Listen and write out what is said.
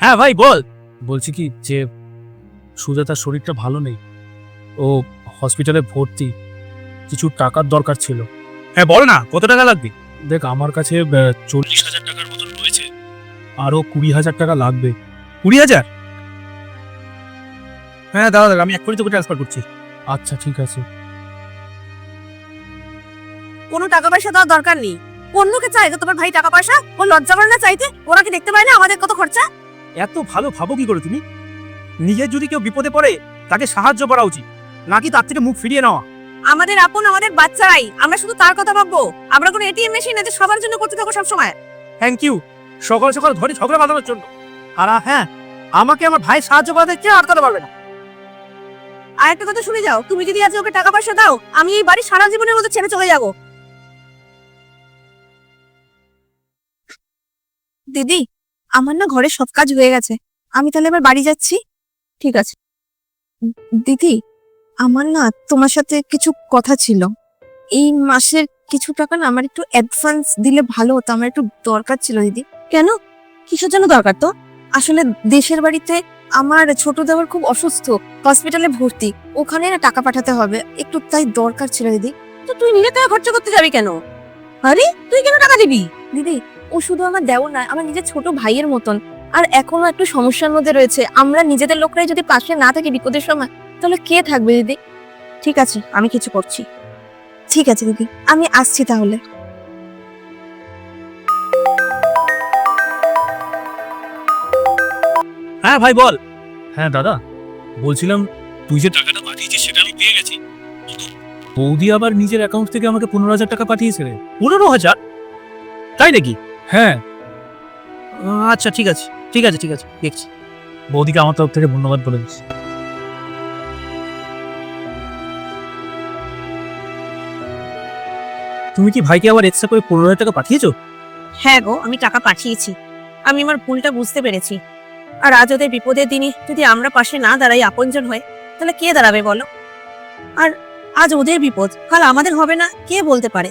হ্যাঁ ভাই বল। বলছি কি যে সুজাতার শরীরটা ভালো নেই, ও হসপিটালে ভর্তি, কিছু টাকার দরকার ছিল। হ্যাঁ বল না, কত টাকা লাগবে? দেখ আমার কাছে 40,000 টাকার মতন রয়েছে, আরো 20,000 টাকা লাগবে। 20,000? হ্যাঁ দাদা আমি এক্ষুনি তোকে ট্রান্সফার করছি। আচ্ছা ঠিক আছে। কোনো টাকা পয়সা দেওয়ার দরকার নেই। অন্যকে চাই তোমার ভাই টাকা পয়সা, ও লজ্জা করে না চাইতে? ওরা কি দেখতে পায় না আমাদের কত খরচা? এত ভালো ভাবো কি করে তুমি? নিজের যদি কেউ বিপদে পড়ে তাকে সাহায্য করা উচিত, নাকি তার থেকে মুখ ফিরিয়ে নেওয়া। আমাদের আপন আমাদের বাচ্চারাই, আমরা শুধু তার কথা ভাববো। আমরা কোনো এটিএম মেশিন আছে সবার জন্য করতে থাকো সবসময়। থ্যাংক ইউ সকাল সকাল ঘরে ঝগড়া বাঁধানোর জন্য। আর হ্যাঁ, আমাকে আমার ভাই সাহায্য করাতে কে আটকাতে পারবে না। আর একটা কথা শুনে যাও, তুমি যদি আজ ওকে টাকা পয়সা দাও, আমি এই বাড়ি সারা জীবনের মতো ছেড়ে চলে যাব। দিদি, আমার না ঘরে সব কাজ হয়ে গেছে, আমি তাহলে এবার বাড়ি যাচ্ছি। ঠিক আছে। দিদি, আমার না তোমার সাথে কিছু কথা ছিল। এই মাসের কিছু টাকা না আমার একটু অ্যাডভান্স দিলে ভালো হতো, আমার একটু দরকার ছিল দিদি। কেন, কিসের জন্য দরকার তো? আসলে দেশের বাড়িতে আমার ছোট দেওয়ার খুব অসুস্থ, হসপিটালে ভর্তি, ওখানে না টাকা পাঠাতে হবে, একটু তাই দরকার ছিল দিদি। তো তুই নিজে টাকা খরচা করতে যাবি কেন? আরে তুই কেন টাকা দিবি? দিদি, ও শুধু আমার দেওর নয়, আমার নিজের ছোট ভাইয়ের মতন। আর এখনো একটু সমস্যার মধ্যে রয়েছে, আমরা নিজেদের লোকরাই যদি পাশে না থাকি বিপদের সময়, তাহলে কে থাকবে দিদি? ঠিক আছে, আমি কিছু করছি। ঠিক আছে দিদি, আমি আসছি তাহলে। হ্যাঁ ভাই বল। হ্যাঁ দাদা, বলছিলাম তুই যে টাকাটা পাঠিয়েছিস সেটা আমি পেয়ে গেছি। বৌদি আবার নিজের অ্যাকাউন্ট থেকে আমাকে 15,000 টাকা পাঠিয়েছে রে। 15,000? তাই নাকি? হ্যাঁ। আচ্ছা ঠিক আছে ঠিক আছে ঠিক আছে, দেখছি। বৌদিকে আমার তরফ থেকে ধন্যবাদ বলে দিচ্ছি। তুমি কি ভাইকে আবার এক্সট্রা করে 15,000 টাকা পাঠিয়েছো? হ্যাঁ গো, আমি টাকা পাঠিয়েছি। আমি আমার ভুলটা বুঝতে পেরেছি। আর আজ ওদের বিপদের দিনে যদি আমরা পাশে না দাঁড়াই আপনজন হয়ে, তাহলে কে দাঁড়াবে বলো? আর আজ ওদের বিপদ, কাল আমাদের হবে না, কে বলতে পারে?